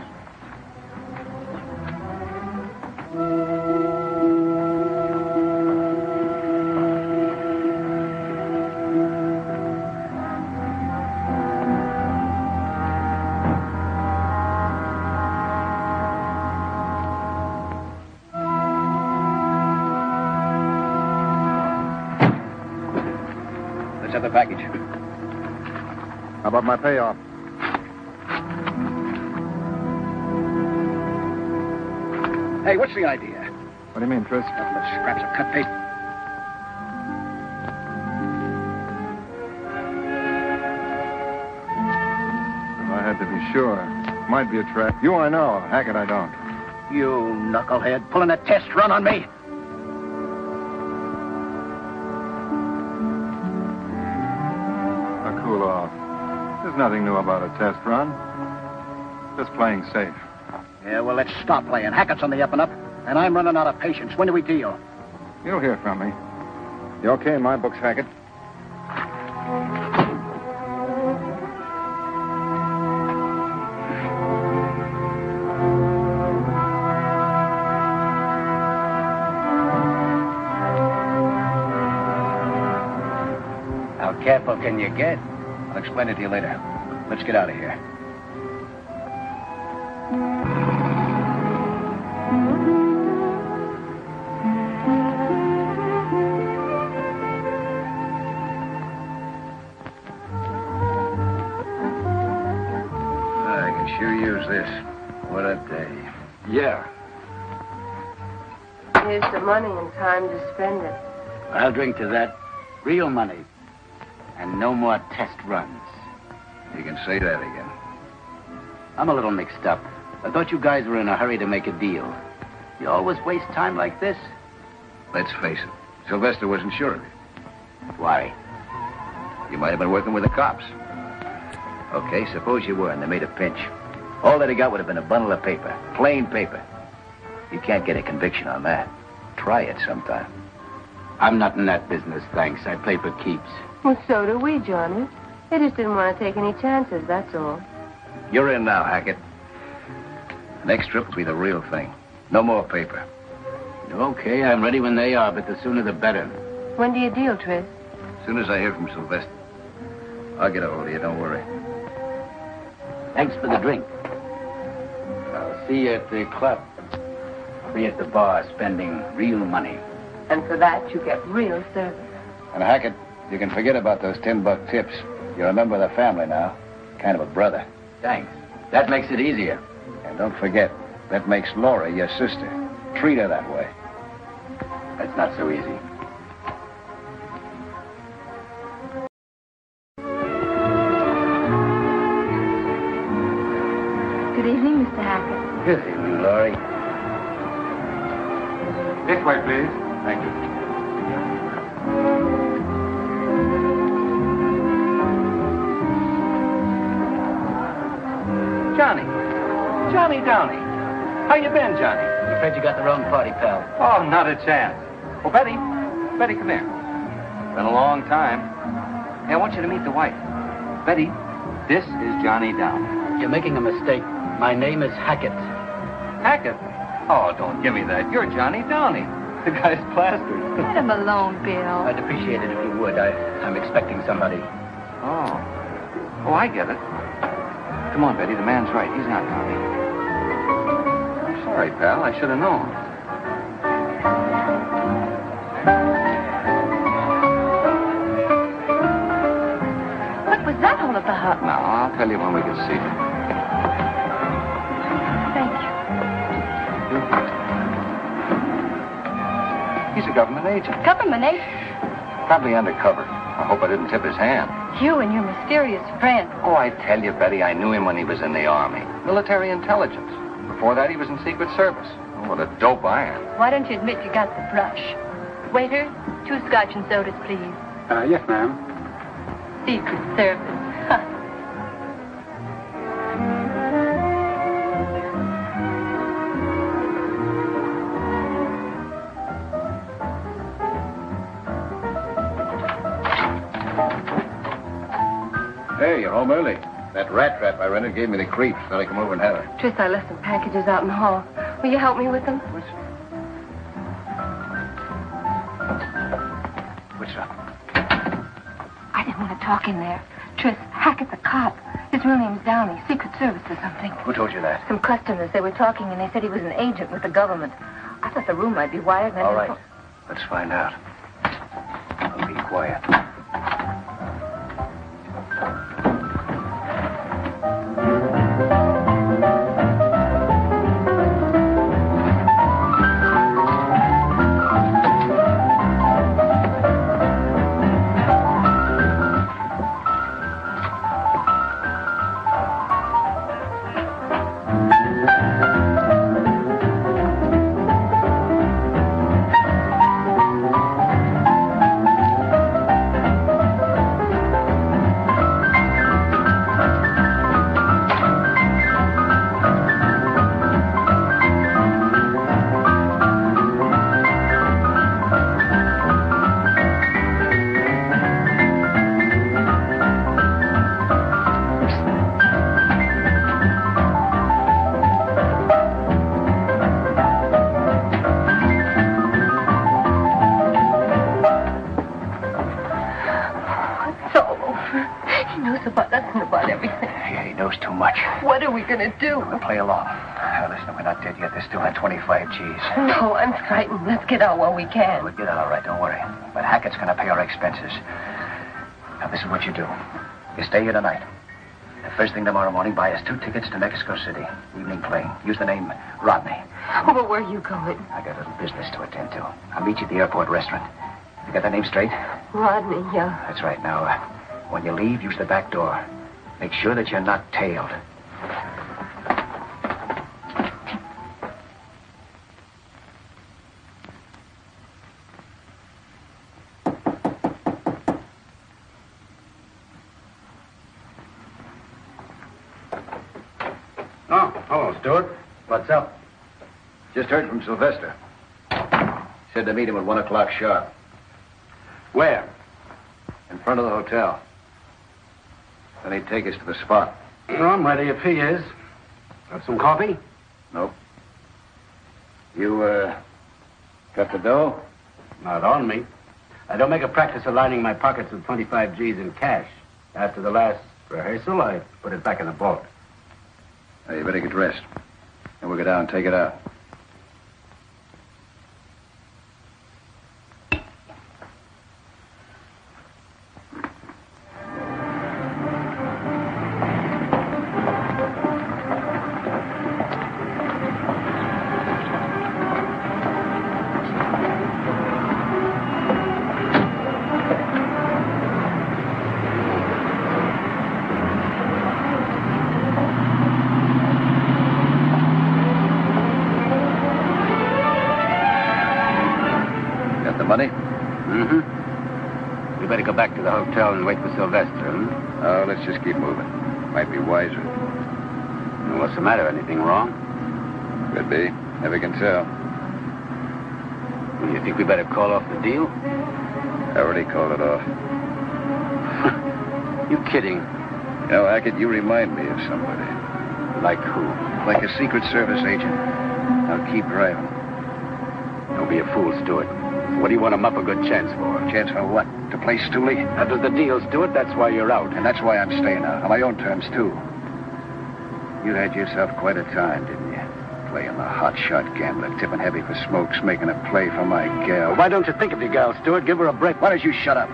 Let's have the package. How about my payoff? Hey, what's the idea? What do you mean, Tris? Nothing but scraps of cut paste. If I had to be sure. Might be a trap. You I know. Hackett I don't. You knucklehead, pulling a test run on me. Now, cool off. There's nothing new about a test run. Just playing safe. Yeah, well, let's stop playing. Hackett's on the up and up, and I'm running out of patience. When do we deal? You'll hear from me. You okay in my books, Hackett? How careful can you get? I'll explain it to you later. Let's get out of here. I can sure use this. What a day. Yeah. Here's the money and time to spend it. I'll drink to that. Real money. And no more test runs. You can say that again. I'm a little mixed up. I thought you guys were in a hurry to make a deal. You always waste time like this? Let's face it. Sylvester wasn't sure of you. Why? You might have been working with the cops. Okay, suppose you were and they made a pinch. All that he got would have been a bundle of paper. Plain paper. You can't get a conviction on that. Try it sometime. I'm not in that business, thanks. I play for keeps. Well, so do we, Johnny. They just didn't want to take any chances, that's all. You're in now, Hackett. Next trip will be the real thing. No more paper. Okay, I'm ready when they are, but the sooner the better. When do you deal, Tris? As soon as I hear from Sylvester. I'll get a hold of you, don't worry. Thanks for the drink. I'll see you at the club. I'll be at the bar spending real money. And for that, you get real service. And Hackett, you can forget about those $10 tips. You're a member of the family now. Kind of a brother. Thanks. That makes it easier. And don't forget, that makes Laura your sister. Treat her that way. That's not so easy. Good evening, Mr. Hackett. Good evening, Laurie. This way, please. Thank you. Johnny Downey. How you been, Johnny? I'm afraid you got the wrong party, pal. Oh, not a chance. Well, Betty, come here. Been a long time. Hey, I want you to meet the wife. Betty, this is Johnny Downey. You're making a mistake. My name is Hackett. Hackett? Oh, don't give me that. You're Johnny Downey. The guy's plastered. Let him alone, Bill. I'd appreciate it if you would. I'm expecting somebody. Oh, I get it. Come on, Betty. The man's right. He's not coming. I'm sorry, pal. I should have known. What was that all about? Now, I'll tell you when we can see him. Thank you. He's a government agent. Government agent? Probably undercover. I hope I didn't tip his hand. You and your mysterious friend. Oh, I tell you, Betty, I knew him when he was in the Army. Military intelligence. Before that, he was in Secret Service. Oh, what a dope I am. Why don't you admit you got the brush? Waiter, 2 scotch and sodas, please. Yes, ma'am. Secret Service. Hey, you're home early. That rat trap I rented gave me the creeps. Thought I'd come over and have her. Tris, I left some packages out in the hall. Will you help me with them? What's up? I didn't want to talk in there. Tris, Hackett the cop. His real name's Downey, Secret Service or something. Who told you that? Some customers, they were talking and they said he was an agent with the government. I thought the room might be wired and I All didn't right. Let's find out. I'll be quiet. lose too much. What are we going to do? We'll play along. Listen, we're not dead yet. There's still that 25 G's. No, I'm frightened. Let's get out while we can. We'll get out all right, don't worry. But Hackett's going to pay our expenses. Now, this is what you do. You stay here tonight. The first thing tomorrow morning, buy us 2 tickets to Mexico City. Evening plane. Use the name Rodney. Oh, but where are you going? I got a little business to attend to. I'll meet you at the airport restaurant. You got that name straight? Rodney, yeah. That's right. Now, when you leave, use the back door. Make sure that you're not tailed. Oh, hello, Stuart. What's up? Just heard from Sylvester. Said to meet him at 1 o'clock sharp. Where? In front of the hotel. Then he'd take us to the spot. No, I'm ready if he is. Got some coffee? Nope. You, got the dough? Not on me. I don't make a practice of lining my pockets with 25 G's in cash. After the last rehearsal, I put it back in the vault. Hey, you better get dressed. And we'll go down and take it out. Money? Mm-hmm. We better go back to the hotel and wait for Sylvester, Oh, let's just keep moving. Might be wiser. Well, what's the matter? Anything wrong? Could be. Never can tell. Well, you think we better call off the deal? I already called it off. You kidding? You know, Hackett, you remind me of somebody. Like who? Like a Secret Service agent. Now keep driving. Don't be a fool, Stuart. What do you want him up a good chance for? Chance for what? To play Stooley? That was the deal, Stuart. That's why you're out. And that's why I'm staying out. On my own terms, too. You had yourself quite a time, didn't you? Playing the hot-shot gambler, tipping heavy for smokes, making a play for my gal. Well, why don't you think of your gal, Stuart? Give her a break. Why don't you shut up?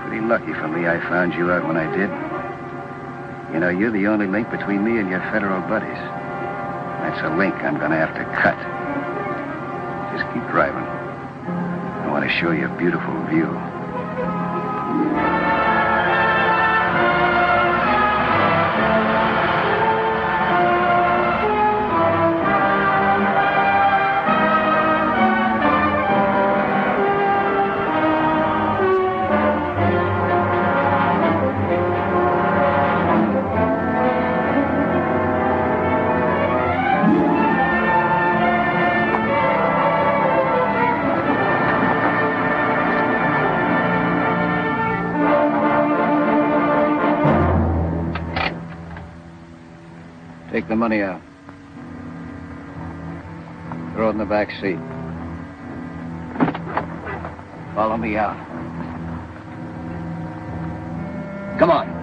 Pretty lucky for me I found you out when I did. You know, you're the only link between me and your federal buddies. That's a link I'm going to have to cut. Just keep driving. I want to show you a beautiful view. Take the money out. Throw it in the back seat. Follow me out. Come on.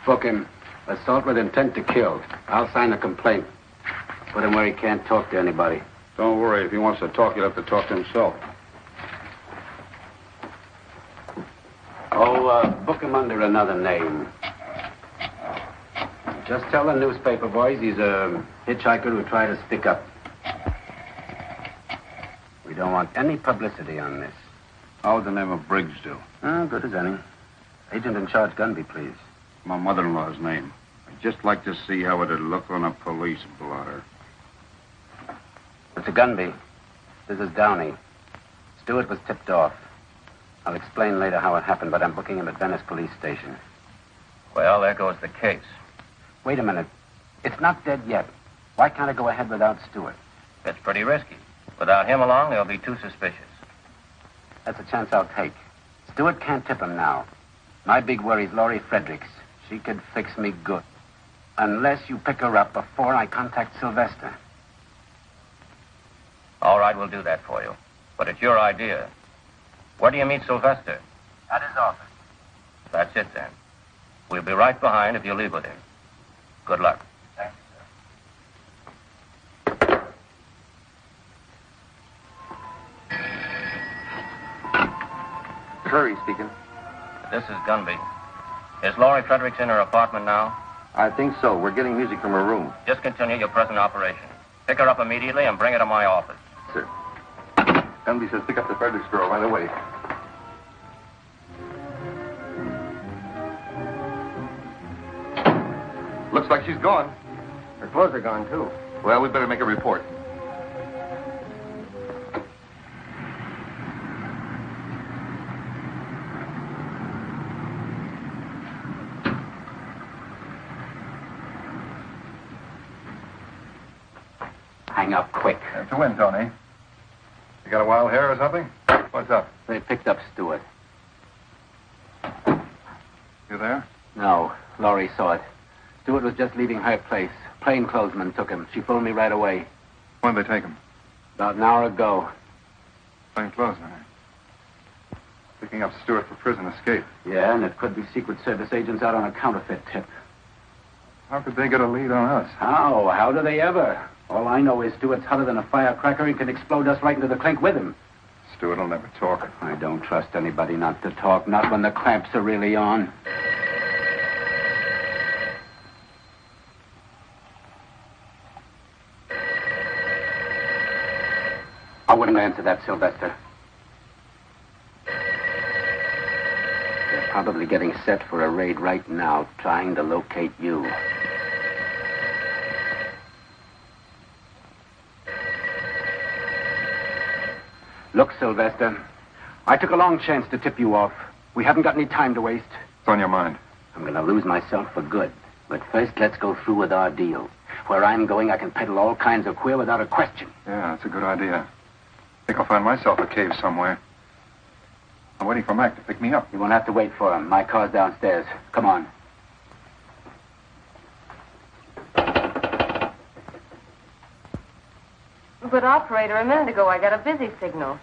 Book him. Assault with intent to kill. I'll sign a complaint. Put him where he can't talk to anybody. Don't worry. If he wants to talk, he'll have to talk to himself. Oh, book him under another name. Just tell the newspaper boys he's a hitchhiker who tried to stick up. We don't want any publicity on this. How would the name of Briggs do? Good as any. Agent in charge, Gunby, please. My mother-in-law's name. I'd just like to see how it'd look on a police blotter. Mr. Gunby, this is Downey. Stuart was tipped off. I'll explain later how it happened, but I'm booking him at Venice Police Station. Well, there goes the case. Wait a minute. It's not dead yet. Why can't I go ahead without Stuart? It's pretty risky. Without him along, they'll be too suspicious. That's a chance I'll take. Stuart can't tip him now. My big worry's Laurie Fredericks. She could fix me good. Unless you pick her up before I contact Sylvester. All right, we'll do that for you. But it's your idea. Where do you meet Sylvester? At his office. That's it, then. We'll be right behind if you leave with him. Good luck. Thanks, sir. Curry speaking. This is Gunby. Is Laurie Fredericks in her apartment now? I think so. We're getting music from her room. Just continue your present operation. Pick her up immediately and bring her to my office. Sir. Gunby says pick up the Fredericks girl right away. Looks like she's gone. Her clothes are gone, too. Well, we'd better make a report. Hang up quick. To win, Tony. You got a wild hair or something? What's up? They picked up Stuart. You there? No, Laurie saw it. Stuart was just leaving her place. Plainclothesman took him. She phoned me right away. When did they take him? About an hour ago. Plainclothesman. Picking up Stuart for prison escape. Yeah, and it could be Secret Service agents out on a counterfeit tip. How could they get a lead on us? How? How do they ever? All I know is Stuart's hotter than a firecracker and can explode us right into the clink with him. Stuart will never talk. I don't trust anybody not to talk, not when the clamps are really on. I wouldn't answer that, Sylvester. They're probably getting set for a raid right now, trying to locate you. Look, Sylvester, I took a long chance to tip you off. We haven't got any time to waste. What's on your mind? I'm going to lose myself for good. But first, let's go through with our deal. Where I'm going, I can peddle all kinds of queer without a question. Yeah, that's a good idea. I think I'll find myself a cave somewhere. I'm waiting for Mac to pick me up. You won't have to wait for him. My car's downstairs. Come on. But, operator, a minute ago I got a busy signal.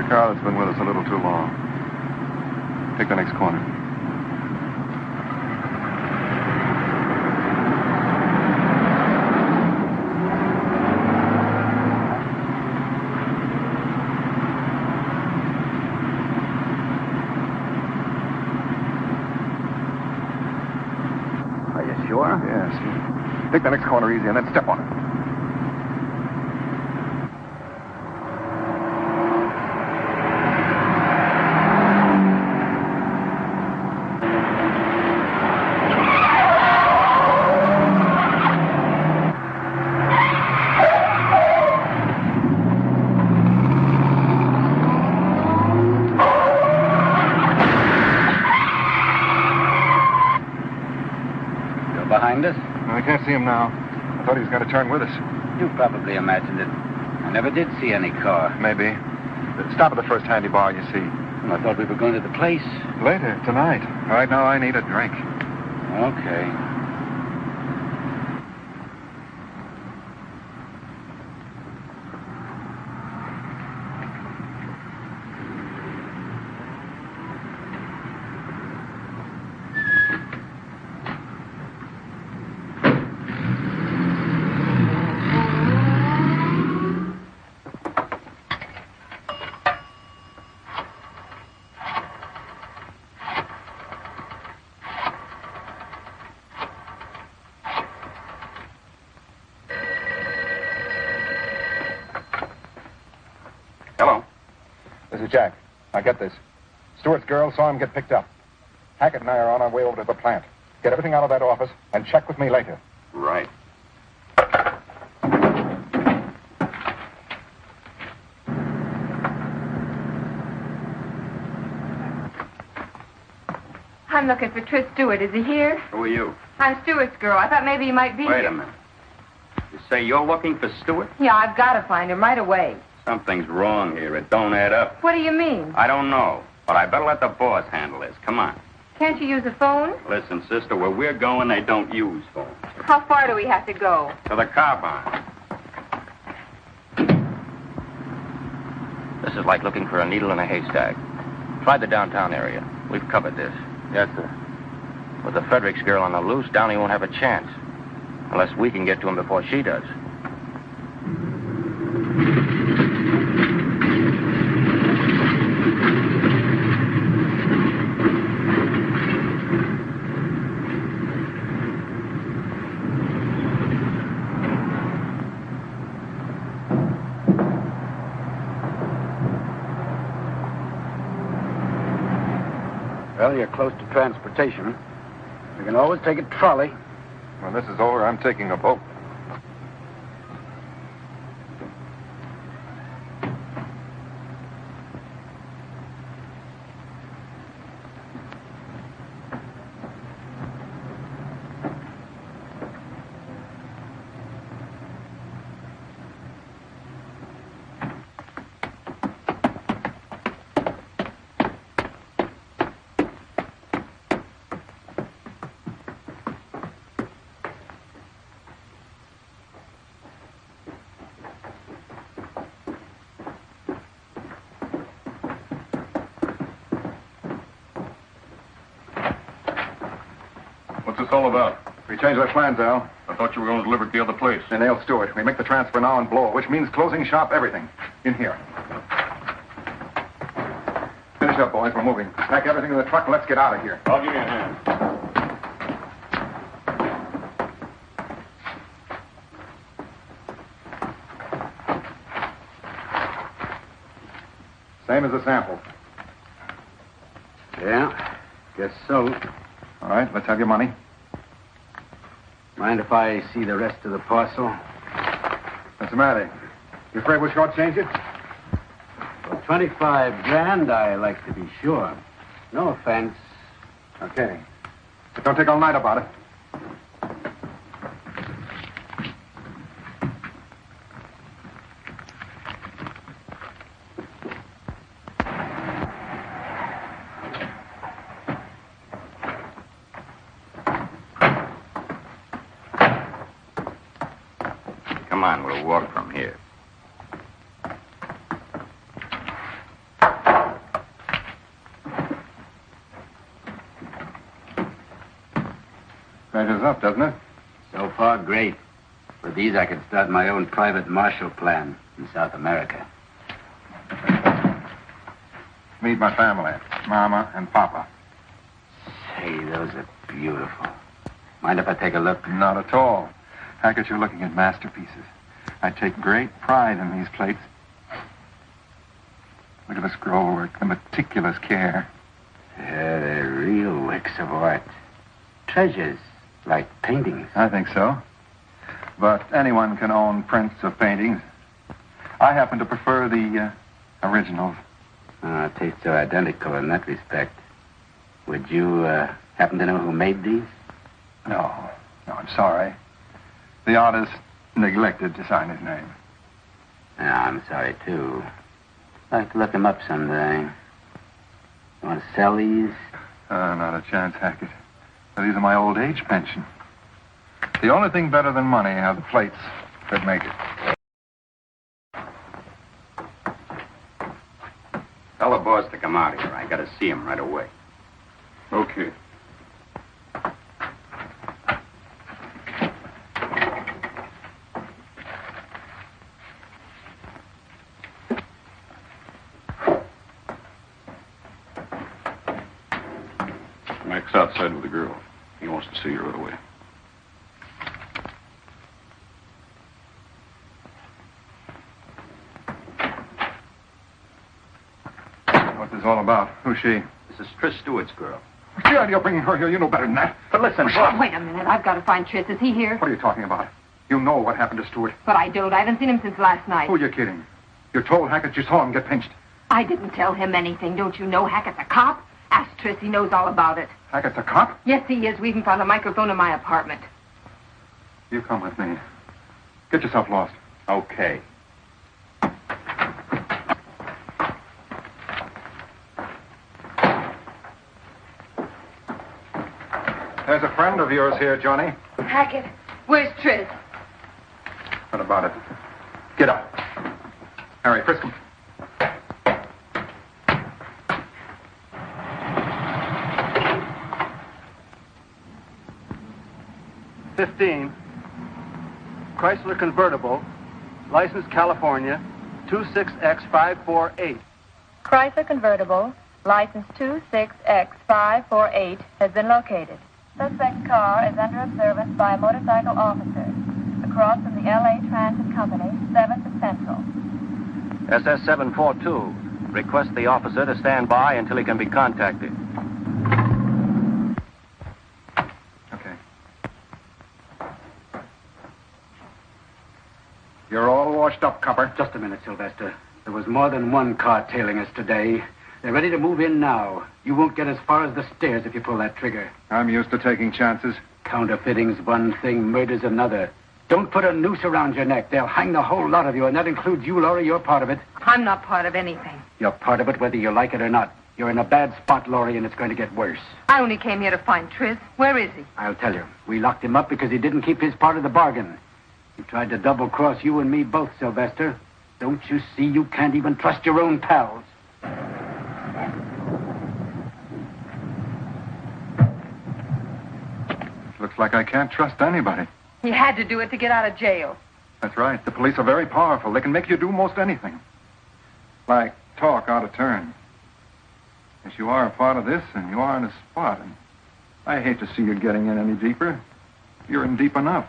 Car that's been with us a little too long. Take the next corner. Are you sure? Yes. Take the next corner easy and then step on it. I can't see him now. I thought he was going to turn with us. You probably imagined it. I never did see any car. Maybe. Stop at the first handy bar you see. Well, I thought we were going to the place. Later, tonight. Right now, I need a drink. Okay. This is Jack. Now get this. Stuart's girl saw him get picked up. Hackett and I are on our way over to the plant. Get everything out of that office and check with me later. Right. I'm looking for Tris Stewart. Is he here? Who are you? I'm Stewart's girl. I thought maybe he might be Wait here. a minute. You say you're looking for Stuart? Yeah, I've got to find him right away. Something's wrong here. It don't add up. What do you mean? I don't know, but I better let the boss handle this. Come on. Can't you use a phone? Listen, sister, where we're going, they don't use phones. How far do we have to go? To the car barn. This is like looking for a needle in a haystack. Try the downtown area. We've covered this. Yes, sir. With the Fredericks girl on the loose, Downey won't have a chance. Unless we can get to him before she does. Well, you're close to transportation. We can always take a trolley. When this is over, I'm taking a boat. What's this all about? We changed our plans, Al. I thought you were going to deliver it to the other place. They nailed Stuart. We make the transfer now and blow, which means closing shop, everything. In here. Finish up, boys. We're moving. Pack everything in the truck and let's get out of here. I'll give you a hand. Same as the sample. Yeah, guess so. All right, let's have your money. Mind if I see the rest of the parcel? What's the matter? You afraid we'll shortchange you? For 25 grand, I like to be sure. No offense. Okay. But don't take all night about it. Come on, we'll walk from here. Measures up, doesn't it? So far, great. With these, I could start my own private Marshall Plan in South America. Meet my family, Mama and Papa. Say, those are beautiful. Mind if I take a look? Not at all. Hackett, you're looking at masterpieces. I take great pride in these plates. Look at the scroll work, the meticulous care. Yeah, they're real works of art. Treasures, like paintings. I think so. But anyone can own prints of paintings. I happen to prefer the originals. Tastes are identical in that respect. Would you happen to know who made these? No, I'm sorry. The artist neglected to sign his name. Yeah, I'm sorry, too. I'd like to look him up someday. You want to sell these? Not a chance, Hackett. These are my old age pension. The only thing better than money are the plates that make it. Tell the boss to come out here. I got to see him right away. Okay. Mike's outside with the girl. He wants to see you right away. What's this all about? Who's she? This is Tris Stewart's girl. What's the idea of bringing her here? You know better than that. But listen, Wait a minute. I've got to find Tris. Is he here? What are you talking about? You know what happened to Stuart. But I don't. I haven't seen him since last night. Who are you kidding? You told Hackett you saw him get pinched. I didn't tell him anything. Don't you know Hackett's a cop? Ask Tris. He knows all about it. Hackett's a cop? Yes, he is. We even found a microphone in my apartment. You come with me. Get yourself lost. Okay. There's a friend of yours here, Johnny. Hackett, where's Tris? What about it? Get up. Harry, frisk him. $15. Chrysler convertible, license California, 26X548. Chrysler convertible, license 26X548, has been located. Suspect's car is under observance by a motorcycle officer. Across from the L.A. Transit Company, 7th and Central. SS-742. Request the officer to stand by until he can be contacted. Okay. You're all washed up, copper. Just a minute, Sylvester. There was more than one car tailing us today. They're ready to move in now. You won't get as far as the stairs if you pull that trigger. I'm used to taking chances. Counterfeiting's one thing, murder's another. Don't put a noose around your neck. They'll hang the whole lot of you, and that includes you, Laurie. You're part of it. I'm not part of anything. You're part of it whether you like it or not. You're in a bad spot, Laurie, and it's going to get worse. I only came here to find Tris. Where is he? I'll tell you. We locked him up because he didn't keep his part of the bargain. He tried to double-cross you and me both, Sylvester. Don't you see you can't even trust your own pals? Looks like I can't trust anybody. He had to do it to get out of jail. That's right. The police are very powerful. They can make you do most anything. Like talk out of turn. Yes, you are a part of this, and you are in a spot, and I hate to see you getting in any deeper. You're in deep enough.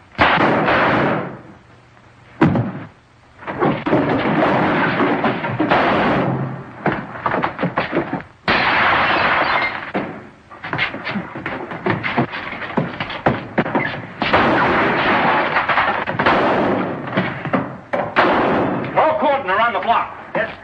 Around the block. Yes.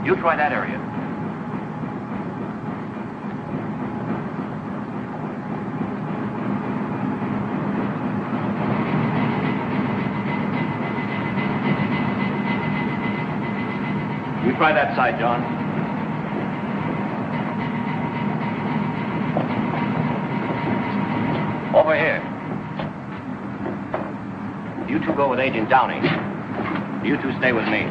You try that area. You try that side, John. Over here. You two go with Agent Downey. You two stay with me.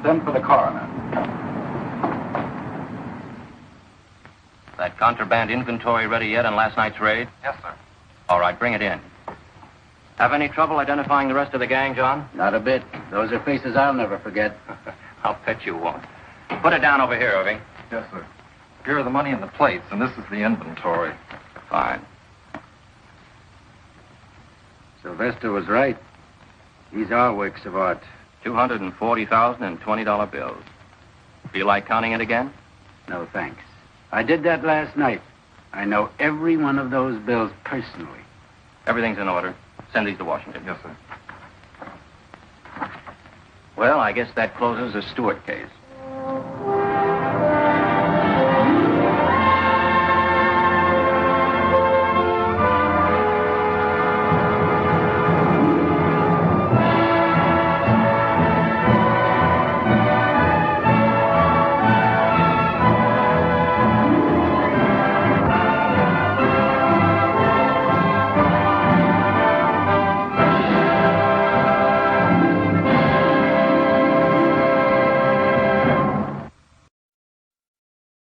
Send for the coroner. That contraband inventory ready yet on last night's raid? Yes, sir. All right, bring it in. Have any trouble identifying the rest of the gang, John? Not a bit. Those are faces I'll never forget. I'll bet you won't. Put it down over here, Irving. Yes, sir. Here are the money and the plates, and this is the inventory. Fine. Sylvester was right. These are works of art. $240,000 in $20 bills. Feel like counting it again? No, thanks. I did that last night. I know every one of those bills personally. Everything's in order. Send these to Washington. Yes, sir. Well, I guess that closes the Stuart case.